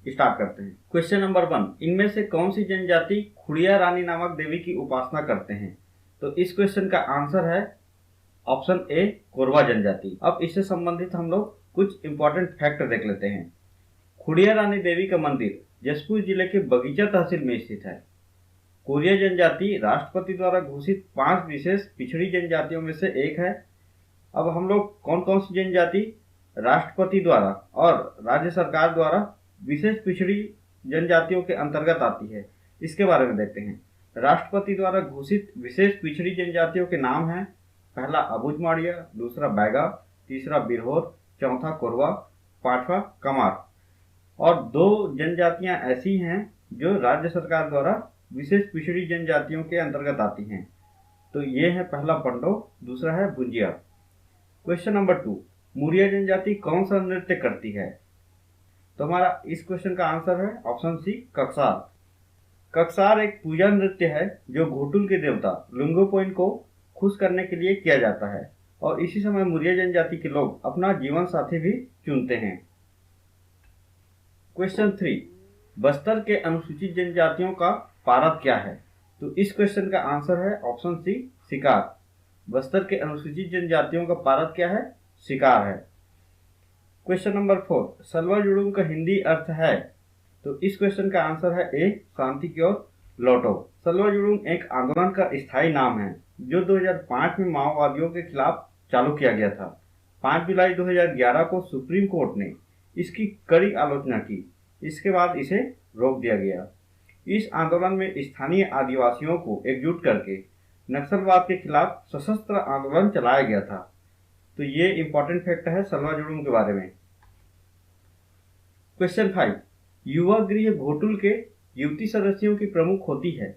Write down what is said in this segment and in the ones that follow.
Start करते हैं। Question number 1, इनमें से कौन सी जनजाति खुड़िया रानी नामक देवी की उपासना करते हैं? तो इस क्वेश्चन का आंसर है ऑप्शन ए, कोरवा जनजाति। अब इससे संबंधित हम लोग कुछ इंपॉर्टेंट फैक्ट देख लेते हैं। खुड़िया रानी देवी का मंदिर जशपुर जिले के बगीचा तहसील में स्थित है। कोरिया जनजाति राष्ट्रपति द्वारा घोषित 5 विशेष पिछड़ी जनजातियों में से एक है। अब हम लोग कौन कौन सी जनजाति राष्ट्रपति द्वारा और राज्य सरकार द्वारा विशेष पिछड़ी जनजातियों के अंतर्गत आती है, इसके बारे में देखते हैं। राष्ट्रपति द्वारा घोषित विशेष पिछड़ी जनजातियों के नाम हैं, पहला अबुझमाड़िया, दूसरा बैगा, तीसरा बिरहोर, चौथा कोरवा, पांचवा कमार। और 2 जनजातियां ऐसी हैं जो राज्य सरकार द्वारा विशेष पिछड़ी जनजातियों के अंतर्गत आती हैं। तो ये है पहला पंडो, दूसरा है भुंजिया। क्वेश्चन नंबर 2, मुरिया जनजाति कौन सा नृत्य करती है? तो हमारा इस क्वेश्चन का आंसर है ऑप्शन सी, ककसार। ककसार एक पूजा नृत्य है जो घोटुल के देवता लुंगोपोइन को खुश करने के लिए किया जाता है और इसी समय मुरिया जनजाति के लोग अपना जीवन साथी भी चुनते हैं। क्वेश्चन 3, बस्तर के अनुसूचित जनजातियों का पारद क्या है? तो इस क्वेश्चन का आंसर है ऑप्शन सी, शिकार। बस्तर के अनुसूचित जनजातियों का पारद क्या है? शिकार है। क्वेश्चन नंबर 4, सलवा जुड़ूम का हिंदी अर्थ है? तो इस क्वेश्चन का आंसर है ए, शांति की ओर लौटो। सलवा जुड़ूम एक आंदोलन का स्थायी नाम है जो 2005 में माओवादियों के खिलाफ चालू किया गया था। 5 जुलाई 2011 को सुप्रीम कोर्ट ने इसकी कड़ी आलोचना की, इसके बाद इसे रोक दिया गया। इस आंदोलन में स्थानीय आदिवासियों को एकजुट करके नक्सलवाद के खिलाफ सशस्त्र आंदोलन चलाया गया था। तो ये इंपॉर्टेंट फैक्ट है सलवा जुड़ूम के बारे में। क्वेश्चन 5, युवा गृह घोटुल के युवती सदस्यों की प्रमुख होती है?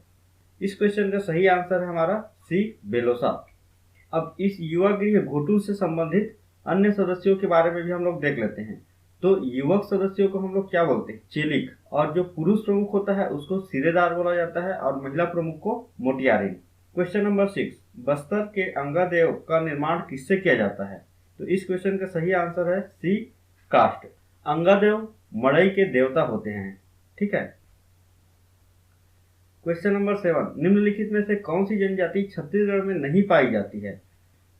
इस क्वेश्चन का सही आंसर है हमारा सी, बेलोसा। अब इस युवा गृह घोटुल से संबंधित अन्य सदस्यों के बारे में भी हम लोग देख लेते हैं। तो युवक सदस्यों को हम लोग क्या बोलते हैं? चेलिक। और जो पुरुष प्रमुख होता है उसको सिरेदार बोला जाता है और महिला प्रमुख को मोटियारिन। क्वेश्चन नंबर 6, बस्तर के अंगादेव का निर्माण किससे किया जाता है? तो इस क्वेश्चन का सही आंसर है सी, काष्ठ। अंगादेव मड़ई के देवता होते हैं। ठीक है। क्वेश्चन नंबर 7, निम्नलिखित में से कौन सी जनजाति छत्तीसगढ़ में नहीं पाई जाती है?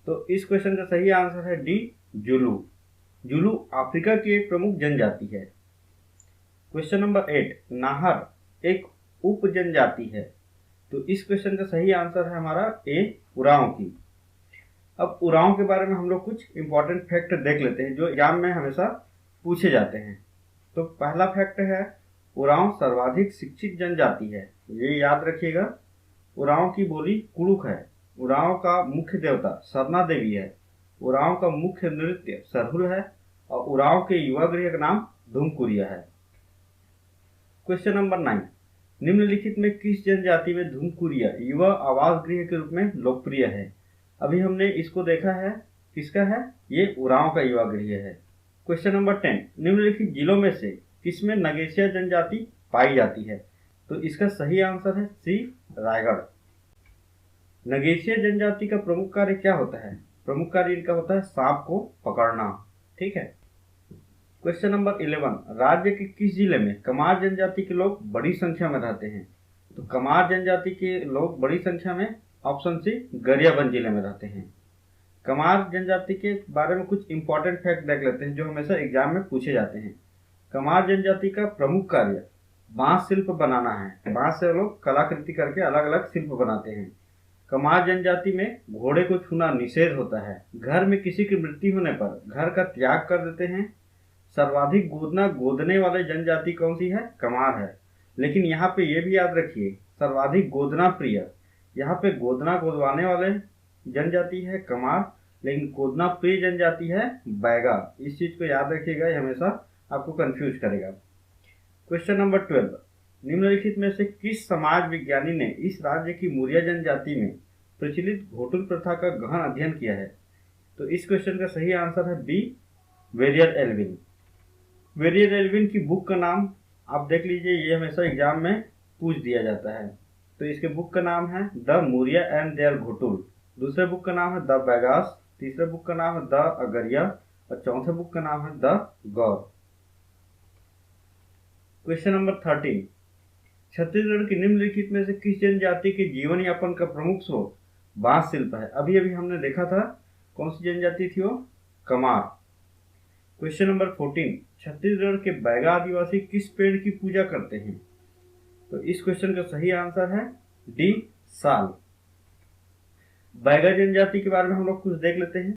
तो इस क्वेश्चन का सही आंसर है डी, जुलू। जुलू अफ्रीका की एक प्रमुख जनजाति है। क्वेश्चन नंबर 8, नाहर एक उप जनजाति है। तो इस क्वेश्चन का सही आंसर है हमारा ए, उरांव की। अब उरांव के बारे में हम लोग कुछ इंपॉर्टेंट फैक्ट देख लेते हैं जो एग्जाम में हमेशा पूछे जाते हैं। तो पहला फैक्ट है, उरांव सर्वाधिक शिक्षित जनजाति है, ये याद रखिएगा। उरांव की बोली कुड़ुक है। उरांव का मुख्य देवता सरना देवी है। उरांव का मुख्य नृत्य सरहुल है और उरांव के युवा गृह का नाम धूमकुरिया है। क्वेश्चन नंबर 9, निम्नलिखित में किस जनजाति में धूमकुरिया युवा आवास गृह के रूप में लोकप्रिय है? अभी हमने इसको देखा है, किसका है? ये उरांव का युवा गृह है। क्वेश्चन नंबर 10, निम्नलिखित जिलों में से किसमें नगेशिया जनजाति पाई जाती है? तो इसका सही आंसर है सी, रायगढ़। नगेशिया जनजाति का प्रमुख कार्य क्या होता है? प्रमुख कार्य इनका होता है सांप को पकड़ना। ठीक है। क्वेश्चन नंबर 11, राज्य के किस जिले में कमार जनजाति के लोग बड़ी संख्या में रहते हैं? तो कमार जनजाति के लोग बड़ी संख्या में ऑप्शन सी, गरियाबंद जिले में रहते हैं। कमार जनजाति के बारे में कुछ इंपॉर्टेंट फैक्ट देख लेते हैं जो हमेशा एग्जाम में पूछे जाते हैं। कमार जनजाति का प्रमुख कार्य बांस शिल्प बनाना है। बांस से लोग कलाकृति करके अलग अलग शिल्प बनाते हैं। कमार जनजाति में घोड़े को छूना निषेध होता है। घर में किसी की मृत्यु होने पर घर का त्याग कर देते हैं। सर्वाधिक गोदना गोदने वाले जनजाति कौन सी है? कमार है। लेकिन यहाँ पे ये भी याद रखिए, सर्वाधिक गोदना प्रिय, यहाँ पे गोदना गोदवाने वाले जनजाति है कमार, लेकिन गोदना प्रिय जनजाति है बैगा। इस चीज को याद रखिएगा, ये हमेशा आपको कंफ्यूज करेगा। क्वेश्चन नंबर 12, निम्नलिखित में से किस समाज विज्ञानी ने इस राज्य की मुरिया जनजाति में प्रचलित घोटुल प्रथा का गहन अध्ययन किया है? तो इस क्वेश्चन का सही आंसर है B, Verrier Elwin. Verrier Elwin की बुक का नाम आप देख लीजिए, ये हमेशा एग्जाम में पूछ दिया जाता है। तो इसके बुक का नाम है the Muria and their ghotul. दूसरे बुक का नाम है द बैगास। तीसरे बुक का नाम है द अगरिया और चौथे बुक का नाम है the Gaur. Question number 13, Chhattisgarh की निम्नलिखित में से किस जनजाति के जीवन यापन का प्रमुख स्रोत बांस शिल्प है? अभी अभी हमने देखा था, कौन सी जनजाति थी वो? कमार। क्वेश्चन नंबर 14, छत्तीसगढ़ के बैगा आदिवासी किस पेड़ की पूजा करते हैं? तो इस क्वेश्चन का सही आंसर है डी, साल। बैगा जनजाति के बारे में हम लोग कुछ देख लेते हैं।